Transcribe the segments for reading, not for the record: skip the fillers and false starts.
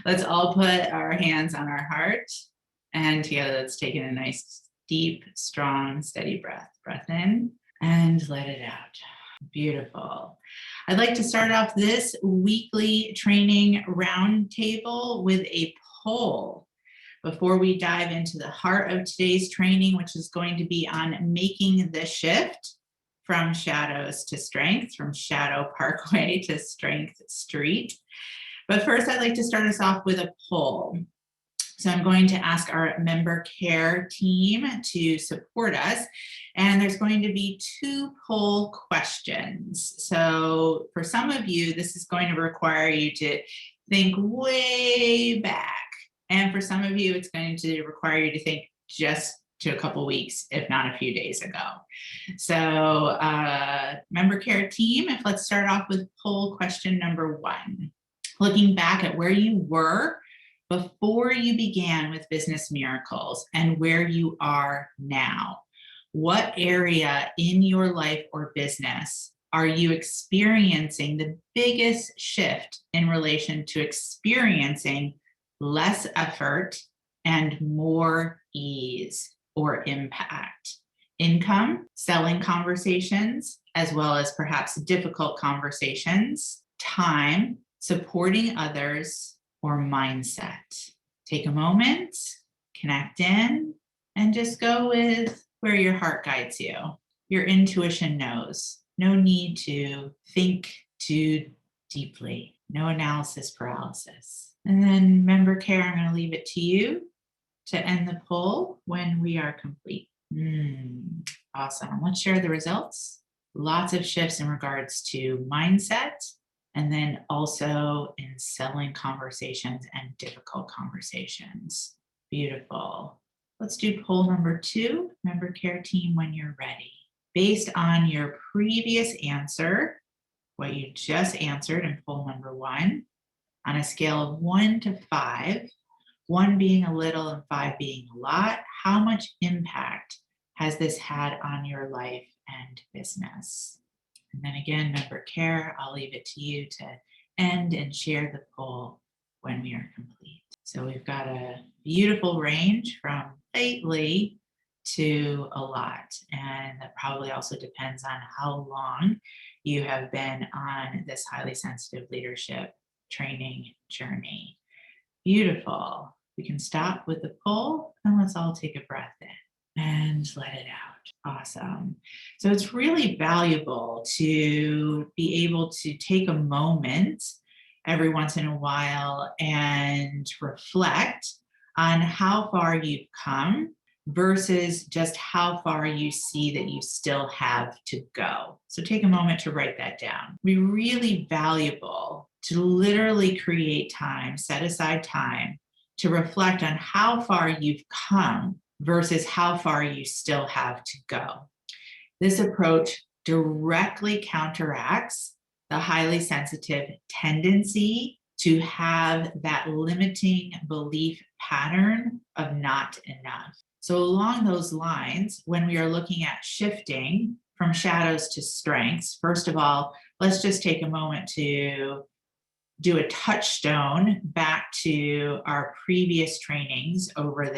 Let's all put our hands on our heart, and together let's take in a nice, deep, strong, steady breath. Breath in and let it out. Beautiful. I'd like to start off this weekly training roundtable with a poll before we dive into the heart of today's training, which is going to be on making the shift from shadows to strength, from Shadow Parkway to Strength Street. But first, I'd like to start us off with a poll. So I'm going to ask our member care team to support us. And there's going to be 2 poll questions. So for some of you, this is going to require you to think way back. And for some of you, it's going to require you to think just to a couple weeks, if not a few days ago. So member care team, let's start off with poll question number 1. Looking back at where you were before you began with Business Miracles and where you are now. What area in your life or business are you experiencing the biggest shift in relation to experiencing less effort and more ease or impact? Income, selling conversations, as well as perhaps difficult conversations, time, supporting others, or mindset. Take a moment, connect in, and just go with where your heart guides you. Your intuition knows. No need to think too deeply. No analysis paralysis. And then member care, I'm going to leave it to you to end the poll when we are complete. Awesome. Let's share the results. Lots of shifts in regards to mindset, and then also in selling conversations and difficult conversations. Beautiful. Let's do poll number 2, member care team, when you're ready. Based on your previous answer, what you just answered in poll number 1, on a scale of 1 to 5, 1 being a little and 5 being a lot, how much impact has this had on your life and business? And then again, member care, I'll leave it to you to end and share the poll when we are complete. So we've got a beautiful range from slightly to a lot. And that probably also depends on how long you have been on this highly sensitive leadership training journey. Beautiful. We can stop with the poll and let's all take a breath in and let it out. Awesome. So it's really valuable to be able to take a moment every once in a while and reflect on how far you've come versus just how far you see that you still have to go. So take a moment to write that down. It'd be really valuable to literally create time, set aside time to reflect on how far you've come versus how far you still have to go. This approach directly counteracts the highly sensitive tendency to have that limiting belief pattern of not enough. So along those lines, when we are looking at shifting from shadows to strengths, first of all, let's just take a moment to do a touchstone back to our previous trainings over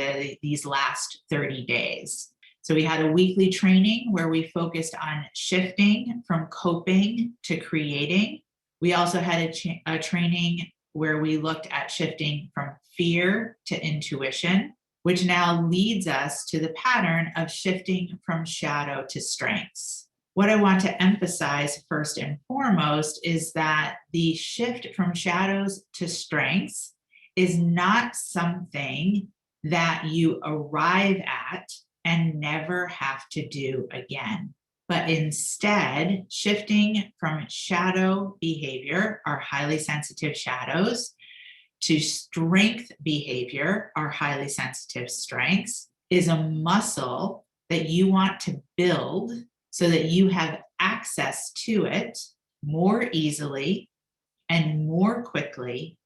these last 30 days. So we had a weekly training where we focused on shifting from coping to creating. We also had a training where we looked at shifting from fear to intuition, which now leads us to the pattern of shifting from shadow to strengths. What I want to emphasize first and foremost is that the shift from shadows to strengths is not something that you arrive at and never have to do again, but instead shifting from shadow behavior, our highly sensitive shadows, to strength behavior, our highly sensitive strengths, is a muscle that you want to build so that you have access to it more easily and more quickly,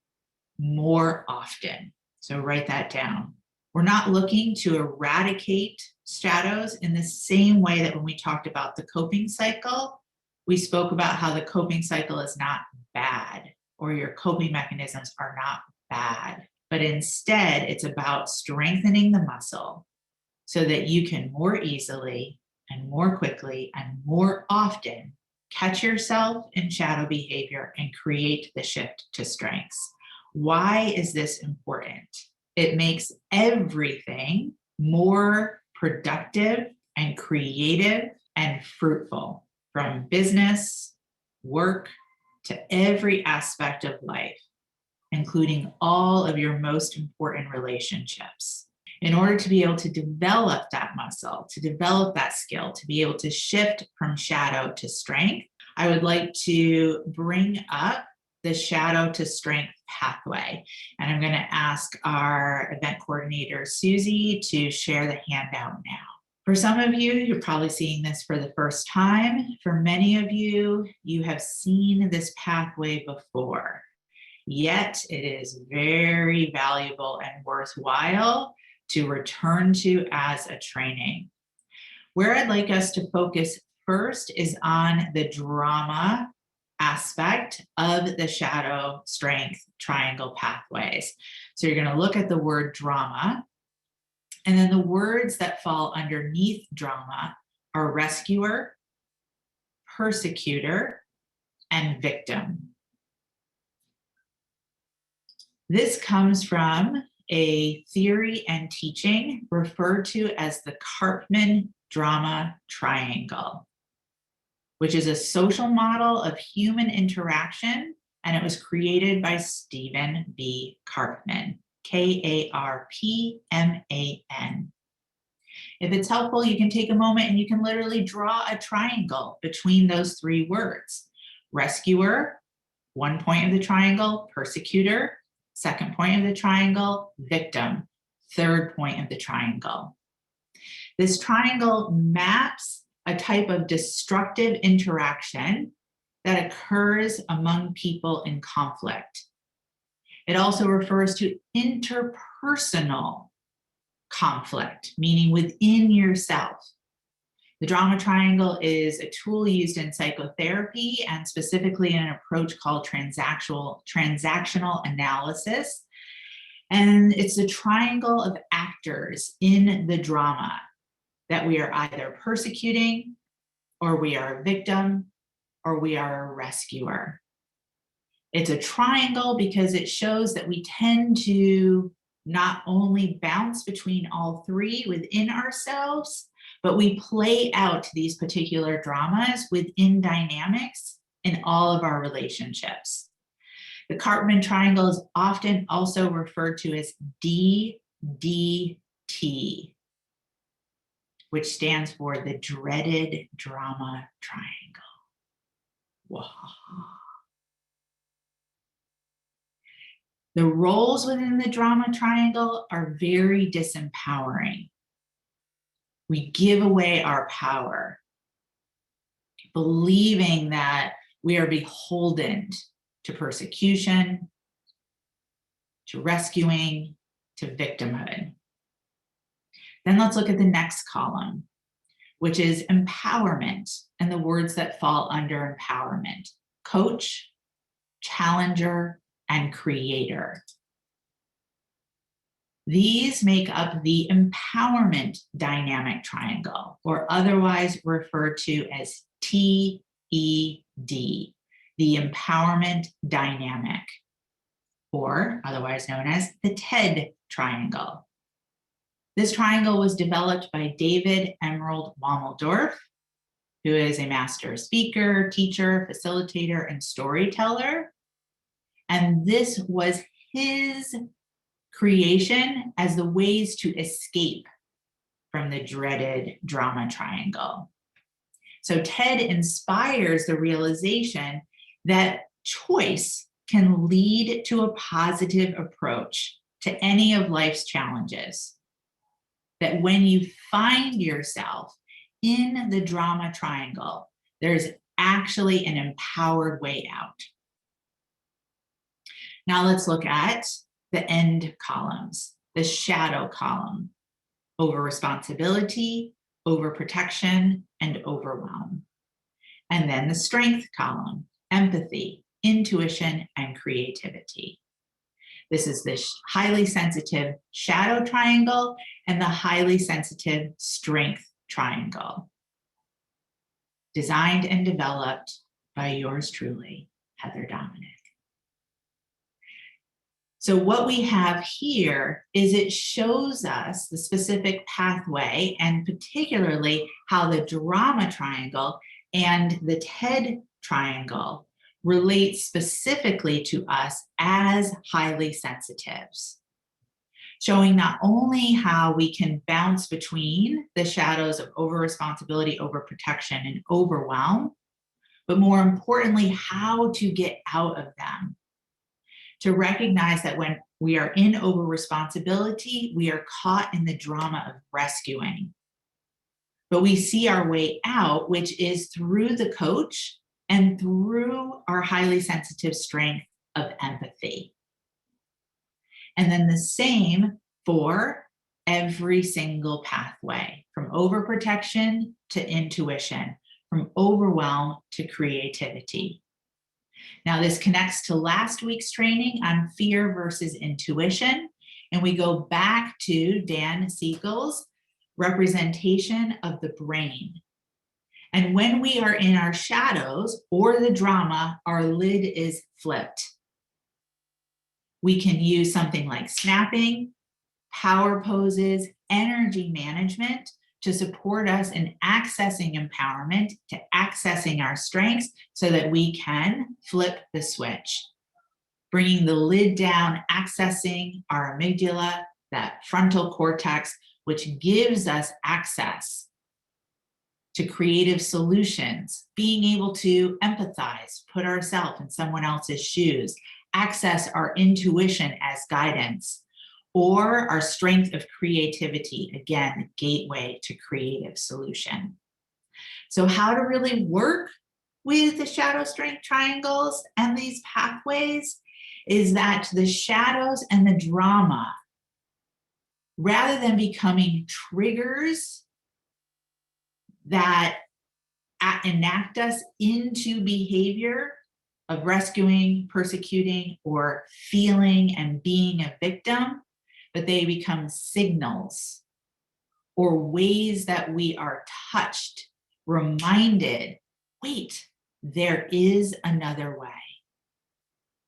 more often. So write that down. We're not looking to eradicate shadows in the same way that when we talked about the coping cycle, we spoke about how the coping cycle is not bad or your coping mechanisms are not bad, but instead it's about strengthening the muscle so that you can more easily and more quickly and more often catch yourself in shadow behavior and create the shift to strengths. Why is this important? It makes everything more productive and creative and fruitful, from business, work, to every aspect of life, including all of your most important relationships. In order to be able to develop that muscle, to develop that skill, to be able to shift from shadow to strength, I would like to bring up the shadow to strength pathway. And I'm going to ask our event coordinator, Susie, to share the handout now. For some of you, you're probably seeing this for the first time. For many of you, you have seen this pathway before. Yet it is very valuable and worthwhile to return to as a training. Where I'd like us to focus first is on the drama aspect of the shadow strength triangle pathways. So you're going to look at the word drama, and then the words that fall underneath drama are rescuer, persecutor, and victim. This comes from a theory and teaching referred to as the Karpman drama triangle, which is a social model of human interaction, and it was created by Stephen B. Karpman, K-A-R-P-M-A-N. If it's helpful, you can take a moment and you can literally draw a triangle between those three words. Rescuer, one point of the triangle, persecutor, second point of the triangle, victim, third point of the triangle. This triangle maps a type of destructive interaction that occurs among people in conflict. It also refers to interpersonal conflict, meaning within yourself. The drama triangle is a tool used in psychotherapy, and specifically in an approach called transactional analysis. And it's a triangle of actors in the drama that we are either persecuting, or we are a victim, or we are a rescuer. It's a triangle because it shows that we tend to not only bounce between all three within ourselves, but we play out these particular dramas within dynamics in all of our relationships. The Karpman triangle is often also referred to as DDT, which stands for the dreaded drama triangle. Wow. The roles within the drama triangle are very disempowering. We give away our power, believing that we are beholden to persecution, to rescuing, to victimhood. Then let's look at the next column, which is empowerment, and the words that fall under empowerment: coach, challenger, and creator. These make up the empowerment dynamic triangle, or otherwise referred to as TED, the empowerment dynamic, or otherwise known as the TED triangle. This triangle was developed by David Emerald Wommeldorf, who is a master speaker, teacher, facilitator, and storyteller. And this was his creation as the ways to escape from the dreaded drama triangle. So TED inspires the realization that choice can lead to a positive approach to any of life's challenges. That when you find yourself in the drama triangle, there's actually an empowered way out. Now let's look at the end columns, the shadow column: over responsibility, over protection, and overwhelm. And then the strength column: empathy, intuition, and creativity. This is the highly sensitive shadow triangle and the highly sensitive strength triangle. Designed and developed by yours truly, Heather Dominic. So what we have here is it shows us the specific pathway, and particularly how the drama triangle and the TED triangle relate specifically to us as highly sensitives, showing not only how we can bounce between the shadows of over-responsibility, over-protection, and overwhelm, but more importantly, how to get out of them. To recognize that when we are in over-responsibility, we are caught in the drama of rescuing. But we see our way out, which is through the coach and through our highly sensitive strength of empathy. And then the same for every single pathway, from overprotection to intuition, from overwhelm to creativity. Now, this connects to last week's training on fear versus intuition, and we go back to Dan Siegel's representation of the brain. And when we are in our shadows or the drama, our lid is flipped. We can use something like snapping, power poses, energy management to support us in accessing empowerment, to accessing our strengths so that we can flip the switch, bringing the lid down, accessing our amygdala, that frontal cortex, which gives us access to creative solutions, being able to empathize, put ourselves in someone else's shoes, access our intuition as guidance, or our strength of creativity, again, the gateway to creative solution. So how to really work with the shadow strength triangles and these pathways is that the shadows and the drama, rather than becoming triggers that enact us into behavior of rescuing, persecuting, or feeling and being a victim, but they become signals or ways that we are touched, reminded, wait, there is another way.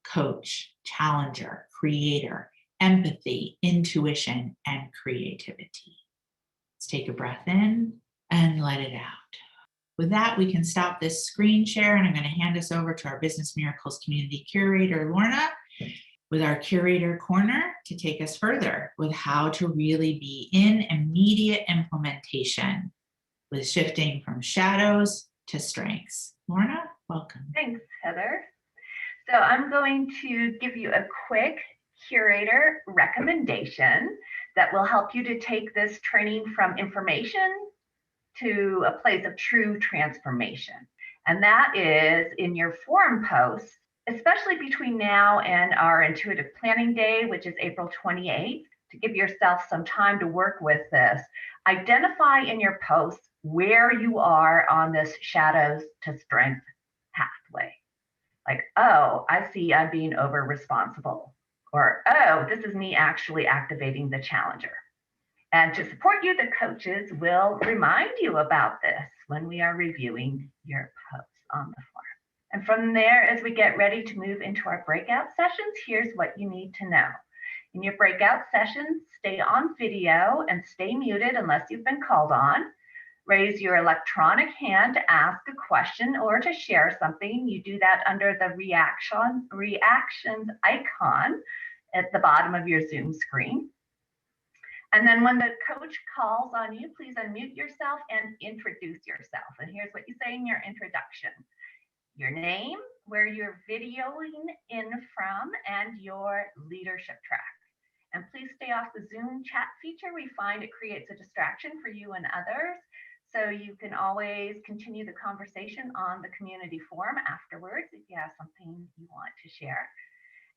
Coach, challenger, creator, empathy, intuition, and creativity. Let's take a breath in and let it out. With that, we can stop this screen share, and I'm going to hand us over to our Business Miracles Community Curator, Lorna, with our Curator Corner to take us further with how to really be in immediate implementation with shifting from shadows to strengths. Lorna, welcome. Thanks, Heather. So I'm going to give you a quick curator recommendation that will help you to take this training from information to a place of true transformation. And that is in your forum posts, especially between now and our intuitive planning day, which is April 28th, to give yourself some time to work with this. Identify in your posts where you are on this shadows to strength pathway. Like, oh, I see I'm being over responsible. Or, oh, this is me actually activating the challenger. And to support you, the coaches will remind you about this when we are reviewing your posts on the forum. And from there, as we get ready to move into our breakout sessions, here's what you need to know. In your breakout sessions, stay on video and stay muted unless you've been called on. Raise your electronic hand to ask a question or to share something. You do that under the reactions icon at the bottom of your Zoom screen. And then when the coach calls on you, please unmute yourself and introduce yourself. And here's what you say in your introduction. Your name, where you're videoing in from, and your leadership track. And please stay off the Zoom chat feature. We find it creates a distraction for you and others. So you can always continue the conversation on the community forum afterwards if you have something you want to share.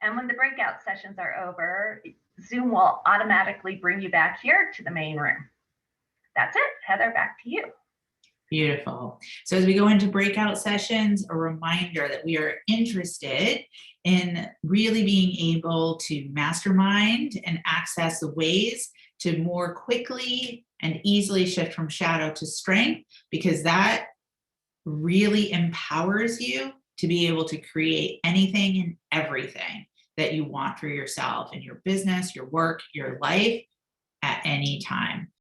And when the breakout sessions are over, Zoom will automatically bring you back here to the main room. That's it. Heather, back to you. Beautiful. So as we go into breakout sessions, a reminder that we are interested in really being able to mastermind and access the ways to more quickly and easily shift from shadow to strength, because that really empowers you to be able to create anything and everything that you want for yourself in your business, your work, your life at any time.